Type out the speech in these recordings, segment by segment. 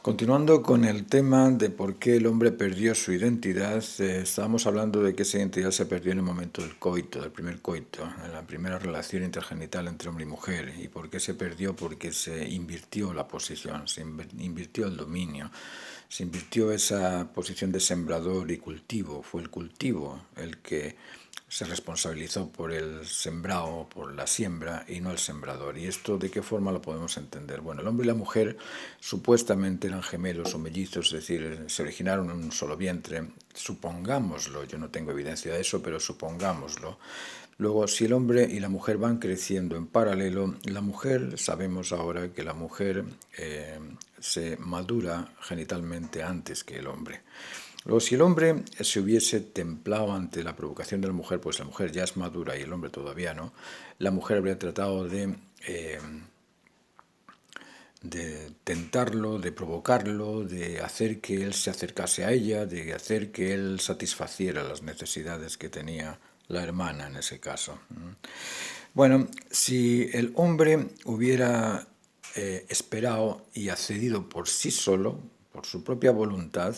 Continuando con el tema de por qué el hombre perdió su identidad, estábamos hablando de que esa identidad se perdió en el momento del coito, del primer coito, en la primera relación intergenital entre hombre y mujer. ¿Y por qué se perdió? Porque se invirtió la posición, se invirtió el dominio, se invirtió esa posición de sembrador y cultivo. Fue el cultivo el que se responsabilizó por el sembrado, por la siembra y no el sembrador. ¿Y esto de qué forma lo podemos entender? Bueno, el hombre y la mujer supuestamente eran gemelos o mellizos, es decir, se originaron en un solo vientre. Supongámoslo, yo no tengo evidencia de eso, pero supongámoslo. Luego, si el hombre y la mujer van creciendo en paralelo, la mujer, sabemos ahora que la mujer se madura genitalmente antes que el hombre. Luego, si el hombre se hubiese templado ante la provocación de la mujer, pues la mujer ya es madura y el hombre todavía no, la mujer habría tratado de tentarlo, de provocarlo, de hacer que él se acercase a ella, de hacer que él satisfaciera las necesidades que tenía la hermana en ese caso. Bueno, si el hombre hubiera esperado y accedido por sí solo, por su propia voluntad,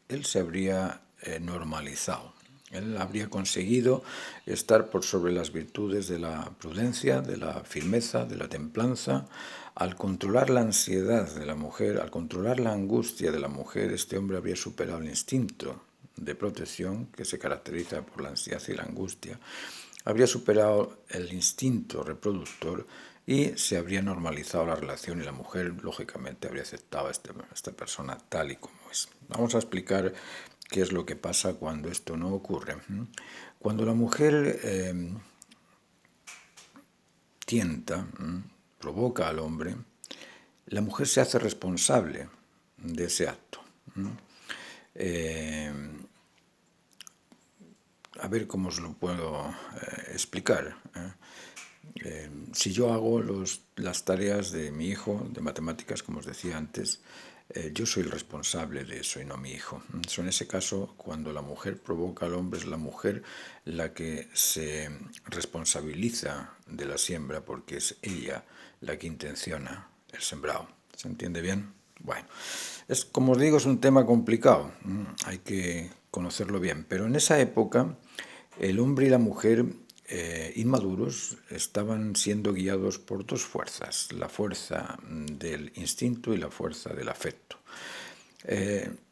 él se habría normalizado. Él habría conseguido estar por sobre las virtudes de la prudencia, de la firmeza, de la templanza. Al controlar la ansiedad de la mujer, al controlar la angustia de la mujer, este hombre habría superado el instinto de protección que se caracteriza por la ansiedad y la angustia, habría superado el instinto reproductor y se habría normalizado la relación y la mujer, lógicamente, habría aceptado a esta persona tal y como es. Vamos a explicar qué es lo que pasa cuando esto no ocurre. Cuando la mujer tienta, provoca al hombre, la mujer se hace responsable de ese acto. A ver cómo os lo puedo explicar. Si yo hago las tareas de mi hijo de matemáticas, como os decía antes, yo soy el responsable de eso y no mi hijo. En ese caso, cuando la mujer provoca al hombre, es la mujer la que se responsabiliza de la siembra porque es ella la que intenciona el sembrado. ¿Se entiende bien? Bueno, como os digo, es un tema complicado, hay que conocerlo bien, pero en esa época el hombre y la mujer inmaduros estaban siendo guiados por dos fuerzas, la fuerza del instinto y la fuerza del afecto.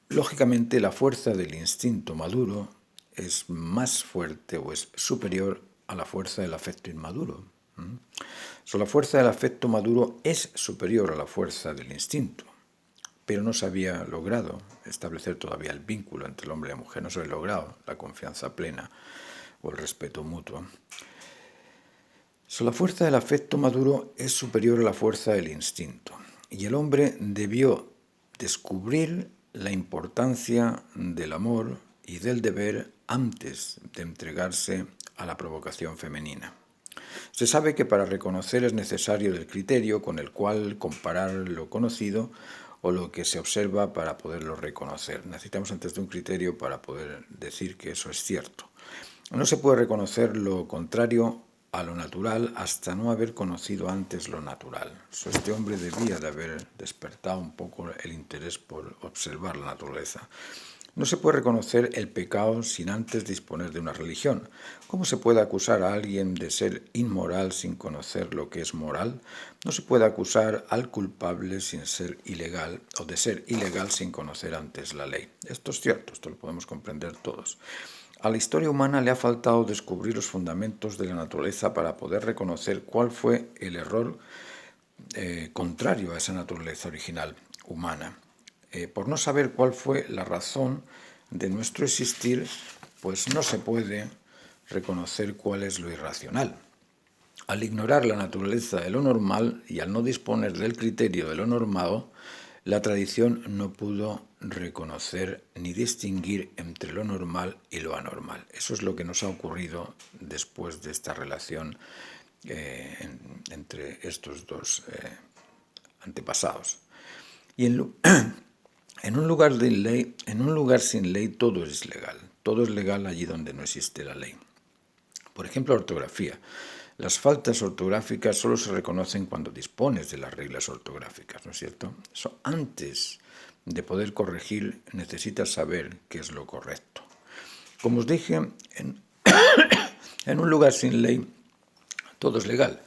Lógicamente, la fuerza del instinto maduro es más fuerte o es superior a la fuerza del afecto inmaduro. La fuerza del afecto maduro es superior a la fuerza del instinto, pero no se había logrado establecer todavía el vínculo entre el hombre y la mujer, no se había logrado la confianza plena o el respeto mutuo. La fuerza del afecto maduro es superior a la fuerza del instinto, y el hombre debió descubrir la importancia del amor y del deber antes de entregarse a la provocación femenina. Se sabe que para reconocer es necesario el criterio con el cual comparar lo conocido o lo que se observa para poderlo reconocer. Necesitamos antes de un criterio para poder decir que eso es cierto. No se puede reconocer lo contrario a lo natural hasta no haber conocido antes lo natural. Este hombre debía de haber despertado un poco el interés por observar la naturaleza. No se puede reconocer el pecado sin antes disponer de una religión. ¿Cómo se puede acusar a alguien de ser inmoral sin conocer lo que es moral? No se puede acusar al culpable sin ser ilegal o de ser ilegal sin conocer antes la ley. Esto es cierto, esto lo podemos comprender todos. A la historia humana le ha faltado descubrir los fundamentos de la naturaleza para poder reconocer cuál fue el error contrario a esa naturaleza original humana. Por no saber cuál fue la razón de nuestro existir, pues no se puede reconocer cuál es lo irracional. Al ignorar la naturaleza de lo normal y al no disponer del criterio de lo normado, la tradición no pudo reconocer ni distinguir entre lo normal y lo anormal. Eso es lo que nos ha ocurrido después de esta relación entre estos dos antepasados. Y en un lugar sin ley todo es legal. Todo es legal allí donde no existe la ley. Por ejemplo, la ortografía. Las faltas ortográficas solo se reconocen cuando dispones de las reglas ortográficas, ¿no es cierto? Eso, antes de poder corregir, necesitas saber qué es lo correcto. Como os dije, en un lugar sin ley, todo es legal.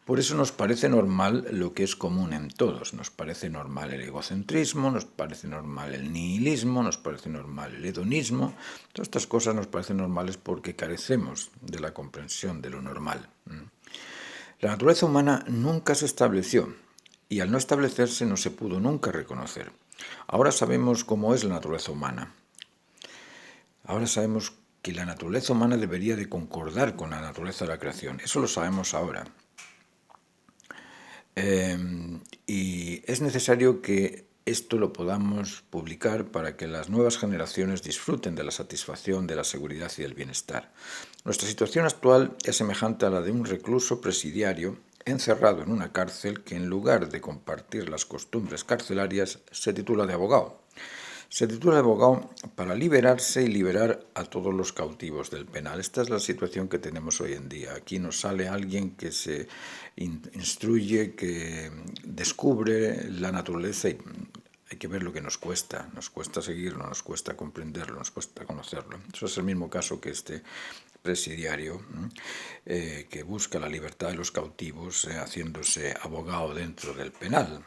Por eso nos parece normal lo que es común en todos. Nos parece normal el egocentrismo, nos parece normal el nihilismo, nos parece normal el hedonismo. Todas estas cosas nos parecen normales porque carecemos de la comprensión de lo normal. La naturaleza humana nunca se estableció y al no establecerse no se pudo nunca reconocer. Ahora sabemos cómo es la naturaleza humana. Ahora sabemos que la naturaleza humana debería de concordar con la naturaleza de la creación. Eso lo sabemos ahora. Y es necesario que esto lo podamos publicar para que las nuevas generaciones disfruten de la satisfacción, de la seguridad y del bienestar. Nuestra situación actual es semejante a la de un recluso presidiario encerrado en una cárcel que, en lugar de compartir las costumbres carcelarias, se titula de abogado. Se titula de abogado para liberarse y liberar a todos los cautivos del penal. Esta es la situación que tenemos hoy en día. Aquí nos sale alguien que se instruye, que descubre la naturaleza y hay que ver lo que nos cuesta seguirlo, nos cuesta comprenderlo, nos cuesta conocerlo. Eso es el mismo caso que este presidiario que busca la libertad de los cautivos haciéndose abogado dentro del penal.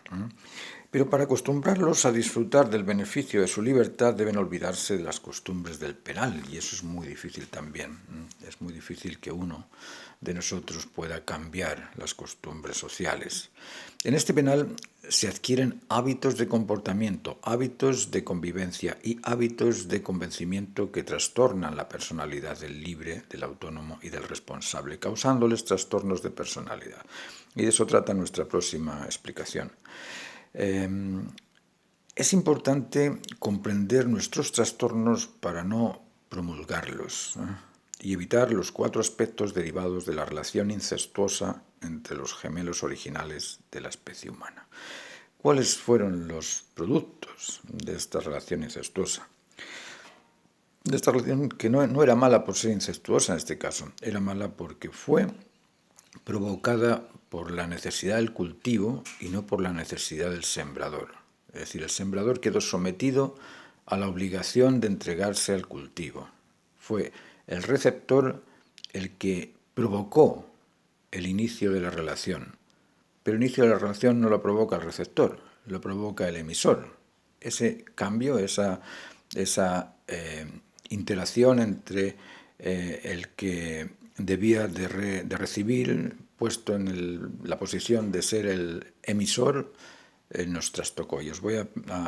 Pero para acostumbrarlos a disfrutar del beneficio de su libertad deben olvidarse de las costumbres del penal, y eso es muy difícil también. Es muy difícil que uno de nosotros pueda cambiar las costumbres sociales. En este penal se adquieren hábitos de comportamiento, hábitos de convivencia y hábitos de convencimiento que trastornan la personalidad del libre, del autónomo y del responsable, causándoles trastornos de personalidad. Y de eso trata nuestra próxima explicación. Es importante comprender nuestros trastornos para no promulgarlos y evitar los 4 aspectos derivados de la relación incestuosa entre los gemelos originales de la especie humana. ¿Cuáles fueron los productos de esta relación incestuosa? De esta relación que no era mala por ser incestuosa en este caso, era mala porque fue provocada por la necesidad del cultivo y no por la necesidad del sembrador. Es decir, el sembrador quedó sometido a la obligación de entregarse al cultivo. Fue el receptor el que provocó el inicio de la relación. Pero el inicio de la relación no lo provoca el receptor, lo provoca el emisor. Ese cambio, esa interacción entre el que debía de recibir, puesto en la posición de ser el emisor, nos trastocó. Y os voy a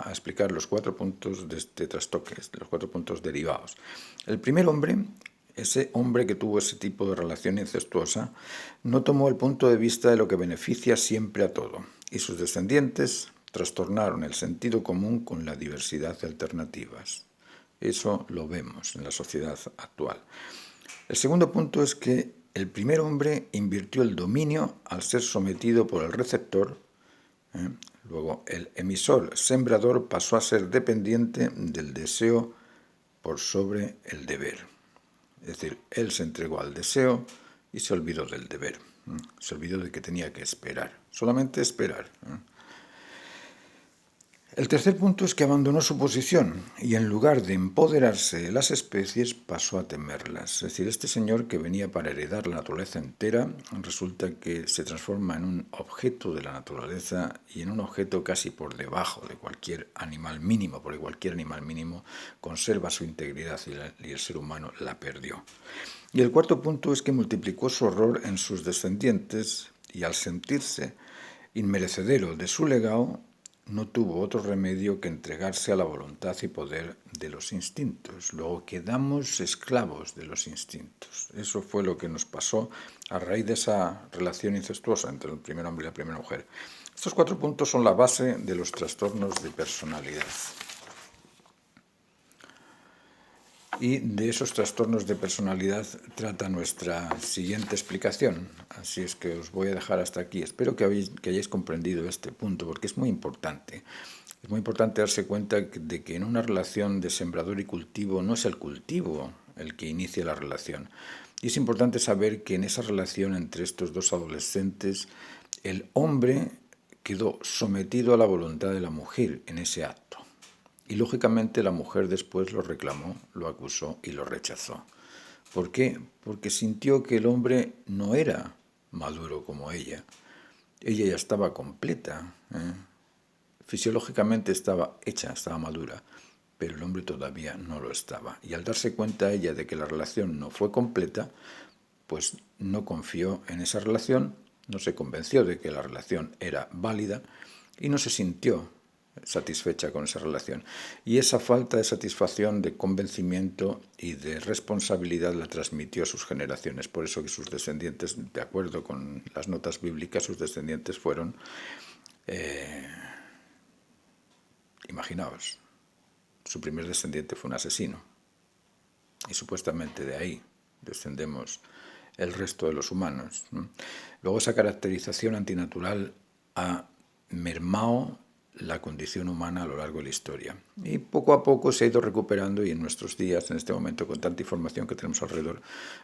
explicar los 4 puntos de este trastoque, los 4 puntos derivados. El primer hombre, ese hombre que tuvo ese tipo de relación incestuosa, no tomó el punto de vista de lo que beneficia siempre a todo, y sus descendientes trastornaron el sentido común con la diversidad de alternativas. Eso lo vemos en la sociedad actual. El segundo punto es que el primer hombre invirtió el dominio al ser sometido por el receptor. Luego, el emisor sembrador pasó a ser dependiente del deseo por sobre el deber. Es decir, él se entregó al deseo y se olvidó del deber. Se olvidó de que tenía que esperar, solamente esperar. El tercer punto es que abandonó su posición y en lugar de empoderarse de las especies pasó a temerlas. Es decir, este señor que venía para heredar la naturaleza entera resulta que se transforma en un objeto de la naturaleza y en un objeto casi por debajo de cualquier animal mínimo, porque cualquier animal mínimo conserva su integridad y el ser humano la perdió. Y el cuarto punto es que multiplicó su horror en sus descendientes y al sentirse inmerecedero de su legado, no tuvo otro remedio que entregarse a la voluntad y poder de los instintos. Luego quedamos esclavos de los instintos. Eso fue lo que nos pasó a raíz de esa relación incestuosa entre el primer hombre y la primera mujer. Estos 4 puntos son la base de los trastornos de personalidad. Y de esos trastornos de personalidad trata nuestra siguiente explicación. Así es que os voy a dejar hasta aquí. Espero que hayáis comprendido este punto, porque es muy importante. Es muy importante darse cuenta de que en una relación de sembrador y cultivo no es el cultivo el que inicia la relación, Y es importante saber que en esa relación entre estos dos adolescentes, el hombre quedó sometido a la voluntad de la mujer en ese acto. Y lógicamente la mujer después lo reclamó, lo acusó y lo rechazó. ¿Por qué? Porque sintió que el hombre no era maduro como ella. Ella ya estaba completa, fisiológicamente estaba hecha, estaba madura, pero el hombre todavía no lo estaba. Y al darse cuenta ella de que la relación no fue completa, pues no confió en esa relación, no se convenció de que la relación era válida y no se sintió satisfecha con esa relación. Y esa falta de satisfacción, de convencimiento y de responsabilidad la transmitió a sus generaciones. Por eso que sus descendientes, de acuerdo con las notas bíblicas, sus descendientes fueron, imaginaos, su primer descendiente fue un asesino. Y supuestamente de ahí descendemos el resto de los humanos, ¿no? Luego esa caracterización antinatural ha mermado la condición humana a lo largo de la historia. Y poco a poco se ha ido recuperando y en nuestros días, en este momento, con tanta información que tenemos alrededor,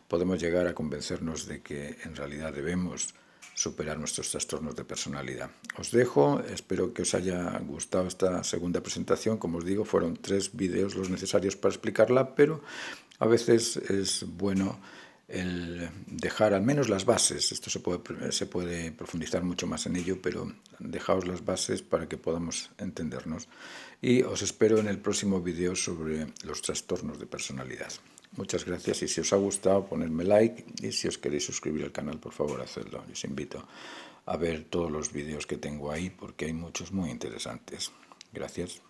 podemos llegar a convencernos de que en realidad debemos superar nuestros trastornos de personalidad. Os dejo, espero que os haya gustado esta segunda presentación. Como os digo, fueron 3 vídeos los necesarios para explicarla, pero a veces es bueno el dejar al menos las bases. Esto se puede profundizar mucho más en ello, pero dejaos las bases para que podamos entendernos. Y os espero en el próximo vídeo sobre los trastornos de personalidad. Muchas gracias y si os ha gustado ponedme like y si os queréis suscribir al canal por favor hacedlo. Os invito a ver todos los vídeos que tengo ahí porque hay muchos muy interesantes. Gracias.